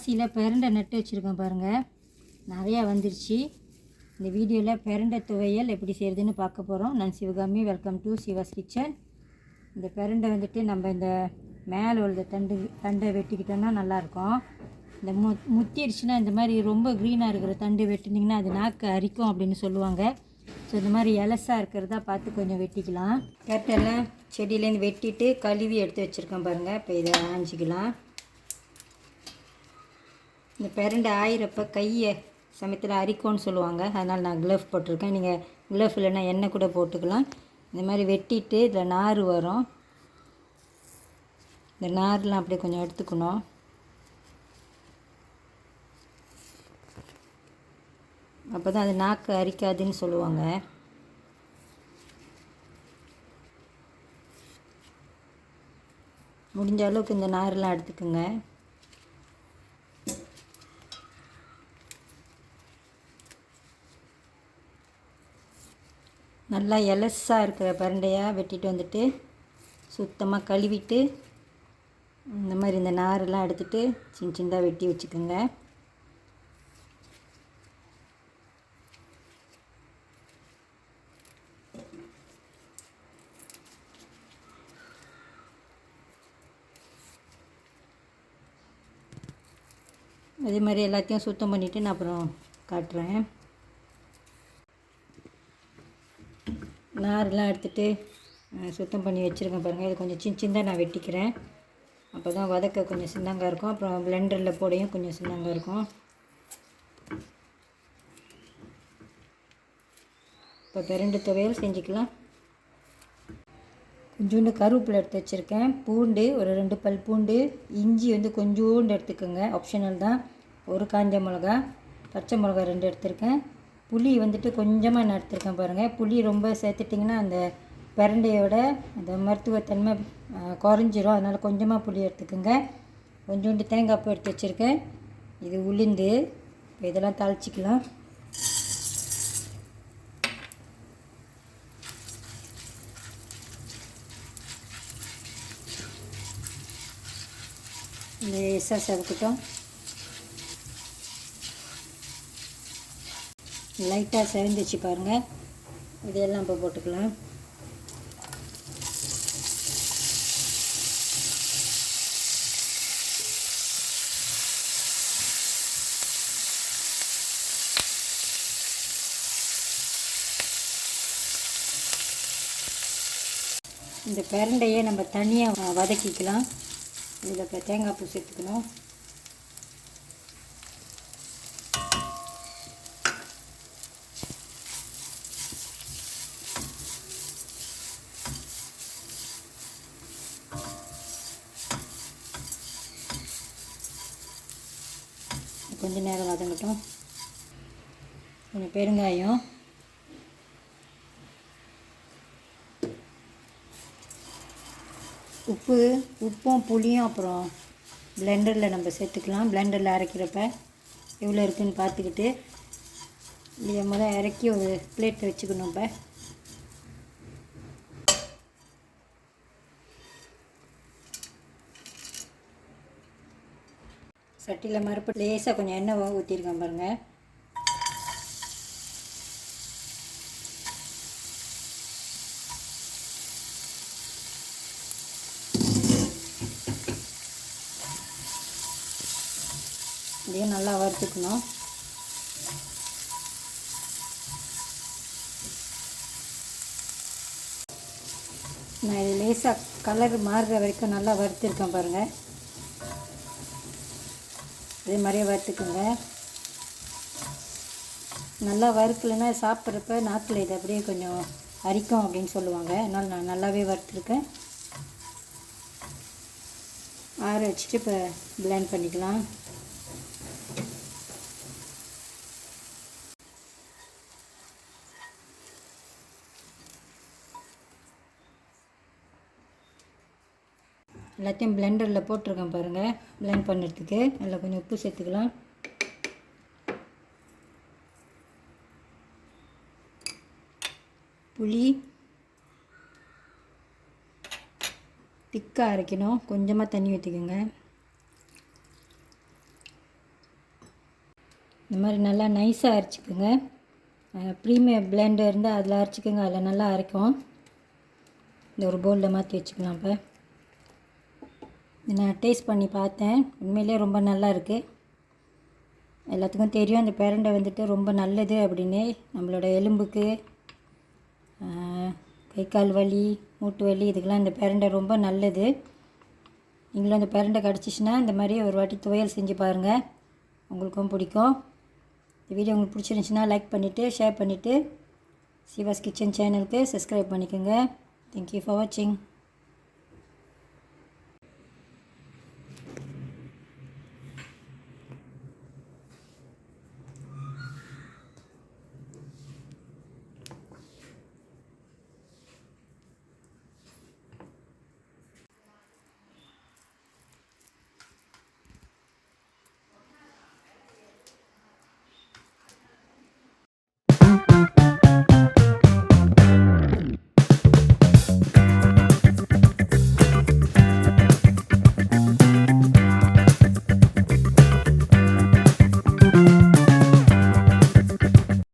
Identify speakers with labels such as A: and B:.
A: பாசியில் பிரண்டை நட்டு வச்சுருக்கேன் பாருங்கள், நிறையா வந்துருச்சு. இந்த வீடியோவில் பிரண்டை துவையல் எப்படி செய்கிறதுன்னு பார்க்க போகிறோம். நான் Sivakami, welcome to Siva's kitchen. இந்த பிரண்டை வந்துட்டு நம்ம இந்த மேலே உள்ள தண்டை வெட்டிக்கிட்டோன்னா நல்லாயிருக்கும். இந்த முத்திடுச்சுன்னா இந்த மாதிரி ரொம்ப க்ரீனாக இருக்கிற தண்டு வெட்டினீங்கன்னா அது நாக்கு அரிக்கும் அப்படின்னு சொல்லுவாங்க. ஸோ இந்த மாதிரி இலசாக இருக்கிறதா பார்த்து கொஞ்சம் வெட்டிக்கலாம். கேட்டெல்லாம் செடியிலேருந்து வெட்டிட்டு கழுவி எடுத்து வச்சுருக்கேன் பாருங்கள். இப்போ இதை ஆஞ்சிக்கலாம். இந்த பிரண்டை ஆயிரப்போ கையை சமயத்தில் அரிக்கும்னு சொல்லுவாங்க, அதனால் நான் க்ளவ் போட்டிருக்கேன். நீங்கள் க்ளவ் இல்லைன்னா எண்ணெய் கூட போட்டுக்கலாம். இந்த மாதிரி வெட்டிட்டு இதில் நார் வரும், இந்த நார்லாம் அப்படியே கொஞ்சம் எடுத்துக்கணும். அப்போ தான் அது நாக்கு அரிக்காதுன்னு சொல்லுவாங்க. முடிஞ்ச அளவுக்கு இந்த நாரெலாம் எடுத்துக்குங்க. நல்லா எலசாக இருக்கிற பிரண்டையாக வெட்டிட்டு வந்துட்டு சுத்தமாக கழுவிட்டு இந்த மாதிரி இந்த நாரெல்லாம் எடுத்துகிட்டு சின்ன சின்னதாக வெட்டி வச்சுக்கோங்க. அதே மாதிரி எல்லாத்தையும் சுத்தம் பண்ணிவிட்டு நான் அப்புறம் காட்டுறேன். நாரெலாம் எடுத்துகிட்டு சுத்தம் பண்ணி வச்சுருக்கேன் பாருங்கள். இது கொஞ்சம் சின்ன சின்னதாக நான் வெட்டிக்கிறேன். அப்போ தான் வதக்க கொஞ்சம் சின்னங்க இருக்கும். அப்புறம் பிளெண்டரில் போடையும் கொஞ்சம் சின்னங்க இருக்கும். இப்போ பிரண்டை துவையல் செஞ்சுக்கலாம். கொஞ்சோண்டு கருவேப்பிலை எடுத்து வச்சுருக்கேன், பூண்டு ஒரு 2 பல் பூண்டு, இஞ்சி வந்து கொஞ்சோண்டு எடுத்துக்கோங்க, ஆப்ஷனல் தான். ஒரு காஞ்ச மிளகா, பச்சை மிளகா 2 எடுத்துருக்கேன். புளி வந்துட்டு கொஞ்சமாக நான் எடுத்துருக்கேன் பாருங்கள். புளி ரொம்ப சேர்த்துட்டிங்கன்னா அந்த பிரண்டையோட அந்த மருத்துவத்தன்மை குறைஞ்சிரும், அதனால் கொஞ்சமாக புளி எடுத்துக்கோங்க. கொஞ்சோண்டு தேங்காய் பூ எடுத்து வச்சுருக்கேன். இது உளுந்து. இப்போ இதெல்லாம் தாளிச்சிக்கலாம். லேசாக செவக்கட்டும். லைட்டாக செவந்துச்சு பாருங்கள். இதெல்லாம் இப்போ போட்டுக்கலாம். இந்த பிரண்டையை நம்ம தனியாக வதக்கிக்கலாம். இதில் இப்போ தேங்காய் பூ சேர்த்துக்கணும். கொஞ்சம் நேரம் வதங்கட்டும். கொஞ்சம் பெருங்காயம், உப்பும் புளியும் அப்புறம் பிளெண்டரில் நம்ம சேர்த்துக்கலாம். பிளெண்டரில் அரைக்கிறப்ப எவ்வளோ இருக்குதுன்னு பார்த்துக்கிட்டு இதை முதல் இறக்கி ஒரு பிளேட்டை வச்சுக்கணும். இப்போ சட்டியில் மறுபடியும் லேசாக கொஞ்சம் எண்ணெய் ஊற்றிருக்கேன் பாருங்கள். இதையும் நல்லா வறுத்துக்கணும். நான் இது லேசாக கலர் மாறுற வரைக்கும் நல்லா வறுத்துருக்கேன் பாருங்கள். இதே மாதிரியே வறுத்துக்குங்க. நல்லா வறுக்கலைன்னா சாப்பிட்றப்ப நாக்கில் இது அப்படியே கொஞ்சம் அரிக்கும் அப்படின்னு சொல்லுவாங்க, அதனால் நான் நல்லாவே வறுத்துருக்கேன். ஆற வச்சுட்டு இப்போ பிளெண்ட் பண்ணிக்கலாம். எல்லாத்தையும் பிளெண்டரில் போட்டிருக்கேன் பாருங்கள். பிளெண்ட் பண்ணுறதுக்கு அதில் கொஞ்சம் உப்பு சேர்த்துக்கலாம். புளி திக்காக அரைக்கணும், கொஞ்சமாக தண்ணி ஊற்றிக்கோங்க. இந்த மாதிரி நல்லா நைஸாக அரைச்சிக்கோங்க. ப்ரீமியம் பிளெண்டர் இருந்தால் அதில் அரைச்சிக்கோங்க, அதில் நல்லா அரைக்கும். இந்த ஒரு பவுலில் மாற்றி வச்சுக்கலாம். இப்போ நான் டேஸ்ட் பண்ணி பார்த்தேன், உண்மையிலே ரொம்ப நல்லா இருக்குது. எல்லாத்துக்கும் தெரியும் இந்த பிரண்டை வந்துட்டு ரொம்ப நல்லது அப்படின்னு. நம்மளோட எலும்புக்கு, கை கால் வலி, மூட்டு வலி இதுக்கெல்லாம் இந்த பிரண்டை ரொம்ப நல்லது. நீங்களும் அந்த பிரண்டை கிடச்சிச்சின்னா இந்த மாதிரி ஒரு வாட்டி துவையல் செஞ்சு பாருங்கள், உங்களுக்கும் பிடிக்கும். இந்த வீடியோ உங்களுக்கு பிடிச்சிருந்துச்சின்னா லைக் பண்ணிவிட்டு ஷேர் பண்ணிவிட்டு சிவாஸ் கிச்சன் சேனலுக்கு சப்ஸ்கிரைப் பண்ணிக்கோங்க. தேங்க்யூ ஃபார் வாட்சிங்.